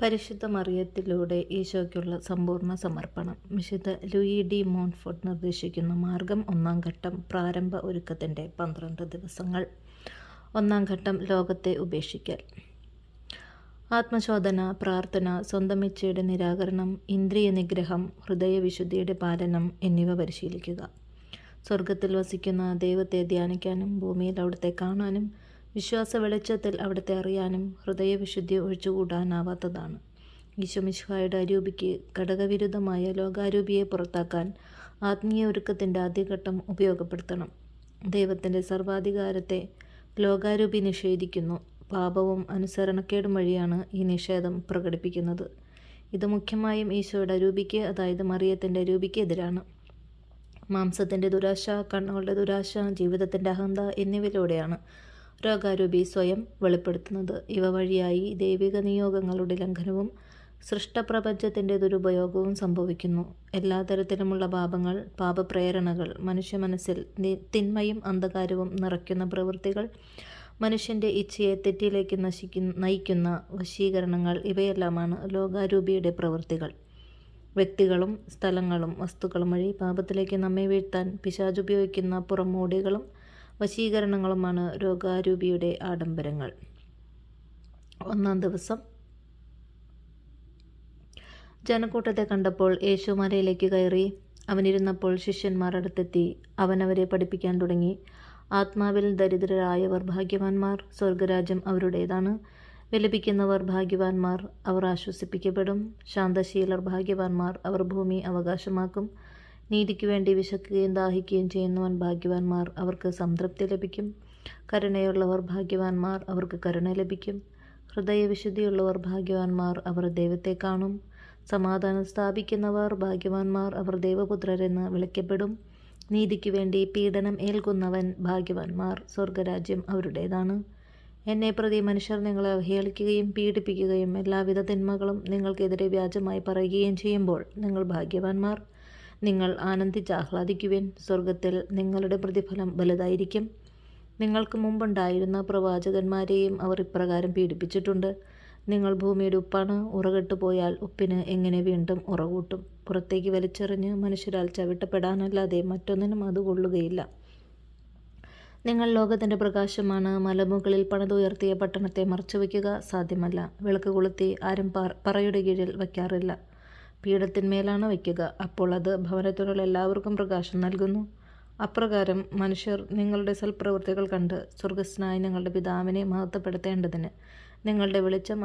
പരിശുദ്ധ മറിയത്തിലൂടെ ഈശോയ്ക്കുള്ള സമ്പൂർണ്ണ സമർപ്പണം. വിശുദ്ധ ലൂയി ഡി മോൺഫോർട്ട് നിർദ്ദേശിക്കുന്ന മാർഗം. 1-ാം ഘട്ടം പ്രാരംഭ ഒരുക്കത്തിൻ്റെ 12 ദിവസങ്ങൾ. 1-ാം ഘട്ടം ലോകത്തെ ഉപേക്ഷിക്കൽ. ആത്മശോധന, പ്രാർത്ഥന, സ്വന്തം ഇച്ഛയുടെ നിരാകരണം, ഇന്ദ്രിയ നിഗ്രഹം, ഹൃദയവിശുദ്ധിയുടെ പാലനം എന്നിവ പരിശീലിക്കുക. സ്വർഗത്തിൽ വസിക്കുന്ന ദൈവത്തെ ധ്യാനിക്കാനും ഭൂമിയിൽ അവിടുത്തെ കാണാനും വിശ്വാസ വെളിച്ചത്തിൽ അവിടുത്തെ അറിയാനും ഹൃദയവിശുദ്ധി ഒഴിച്ചുകൂടാനാവാത്തതാണ്. ഈശോ മിശിഹായുടെ അരൂപിക്ക് ഘടകവിരുദ്ധമായ ലോകാരൂപിയെ പുറത്താക്കാൻ ആത്മീയ ഒരുക്കത്തിൻ്റെ ആദ്യഘട്ടം ഉപയോഗപ്പെടുത്തണം. ദൈവത്തിൻ്റെ സർവാധികാരത്തെ ലോകാരൂപി നിഷേധിക്കുന്നു. പാപവും അനുസരണക്കേടും വഴിയാണ് ഈ നിഷേധം പ്രകടിപ്പിക്കുന്നത്. ഇത് മുഖ്യമായും ഈശോയുടെ അരൂപിക്ക്, അതായത് മറിയത്തിൻ്റെ അരൂപിക്ക് എതിരാണ്. മാംസത്തിൻ്റെ ദുരാശ, കണ്ണുകളുടെ ദുരാശ, ജീവിതത്തിൻ്റെ അഹന്ത എന്നിവയിലൂടെയാണ് ലോകാരൂപി സ്വയം വെളിപ്പെടുത്തുന്നത്. ഇവ വഴിയായി ദൈവിക നിയോഗങ്ങളുടെ ലംഘനവും സൃഷ്ടപ്രപഞ്ചത്തിൻ്റെ ദുരുപയോഗവും സംഭവിക്കുന്നു. എല്ലാ തരത്തിലുമുള്ള പാപങ്ങൾ, പാപപ്രേരണകൾ, മനുഷ്യ മനസ്സിൽ തിന്മയും അന്ധകാരവും നിറയ്ക്കുന്ന പ്രവൃത്തികൾ, മനുഷ്യൻ്റെ ഇച്ഛയെ തെറ്റിലേക്ക് നയിക്കുന്ന വശീകരണങ്ങൾ, ഇവയെല്ലാമാണ് ലോകാരൂപിയുടെ പ്രവൃത്തികൾ. വ്യക്തികളും സ്ഥലങ്ങളും വസ്തുക്കളും വഴി പാപത്തിലേക്ക് നമ്മെ വീഴ്ത്താൻ പിശാചുപയോഗിക്കുന്ന പുറമോടികളും വശീകരണങ്ങളുമാണ് ലോകാരൂപിയുടെ ആഡംബരങ്ങൾ. 1-ാം ദിവസം. ജനക്കൂട്ടത്തെ കണ്ടപ്പോൾ യേശു മലയിലേക്ക് കയറി. അവനിരുന്നപ്പോൾ ശിഷ്യന്മാർ അടുത്തെത്തി. അവൻ അവരെ പഠിപ്പിക്കാൻ തുടങ്ങി. ആത്മാവിൽ ദരിദ്രരായവർ ഭാഗ്യവാന്മാർ, സ്വർഗരാജ്യം അവരുടേതാണ്. വിലപിക്കുന്നവർ ഭാഗ്യവാന്മാർ, അവർ ആശ്വസിപ്പിക്കപ്പെടും. ശാന്തശീലർ ഭാഗ്യവാന്മാർ, അവർ ഭൂമി അവകാശമാക്കും. നീതിക്ക് വേണ്ടി വിശക്കുകയും ദാഹിക്കുകയും ചെയ്യുന്നവൻ ഭാഗ്യവാന്മാർ, അവർക്ക് സംതൃപ്തി ലഭിക്കും. കരുണയുള്ളവർ ഭാഗ്യവാന്മാർ, അവർക്ക് കരുണ ലഭിക്കും. ഹൃദയവിശുദ്ധിയുള്ളവർ ഭാഗ്യവാന്മാർ, അവർ ദൈവത്തെ കാണും. സമാധാനം സ്ഥാപിക്കുന്നവർ ഭാഗ്യവാന്മാർ, അവർ ദൈവപുത്രരെന്ന് വിളിക്കപ്പെടും. നീതിക്ക് വേണ്ടി പീഡനം ഏൽക്കുന്നവൻ ഭാഗ്യവാന്മാർ, സ്വർഗരാജ്യം അവരുടേതാണ്. എന്നെ പ്രതി മനുഷ്യർ നിങ്ങളെ അവഹേളിക്കുകയും പീഡിപ്പിക്കുകയും എല്ലാവിധ തിന്മകളും നിങ്ങൾക്കെതിരെ വ്യാജമായി പറയുകയും ചെയ്യുമ്പോൾ നിങ്ങൾ ഭാഗ്യവാന്മാർ. നിങ്ങൾ ആനന്ദിച്ചാഹ്ലാദിക്കുവിൻ, സ്വർഗത്തിൽ നിങ്ങളുടെ പ്രതിഫലം വലുതായിരിക്കും. നിങ്ങൾക്ക് മുമ്പുണ്ടായിരുന്ന പ്രവാചകന്മാരെയും അവർ ഇപ്രകാരം പീഡിപ്പിച്ചിട്ടുണ്ട്. നിങ്ങൾ ഭൂമിയുടെ ഉപ്പാണ്. ഉറകെട്ടു പോയാൽ ഉപ്പിന് എങ്ങനെ വീണ്ടും ഉറകൂട്ടും? പുറത്തേക്ക് വലിച്ചെറിഞ്ഞ് മനുഷ്യരാൽ ചവിട്ടപ്പെടാനല്ലാതെ മറ്റൊന്നിനും അത് കൊള്ളുകയില്ല. നിങ്ങൾ ലോകത്തിൻ്റെ പ്രകാശമാണ്. മലമുകളിൽ പണിതുയർത്തിയ പട്ടണത്തെ മറച്ചുവെക്കുക സാധ്യമല്ല. വിളക്ക് കൊളുത്തി ആരും പറയുടെ കീഴിൽ വയ്ക്കാറില്ല, പീഠത്തിന്മേലാണ് വയ്ക്കുക. അപ്പോൾ അത് ഭവനത്തിലുള്ള എല്ലാവർക്കും പ്രകാശം നൽകുന്നു. അപ്രകാരം മനുഷ്യർ നിങ്ങളുടെ സൽപ്രവൃത്തികൾ കണ്ട് സ്വർഗസ്ഥനായ നിങ്ങളുടെ പിതാവിനെ മഹത്വപ്പെടുത്തേണ്ടതിന് നിങ്ങളുടെ വെളിച്ചം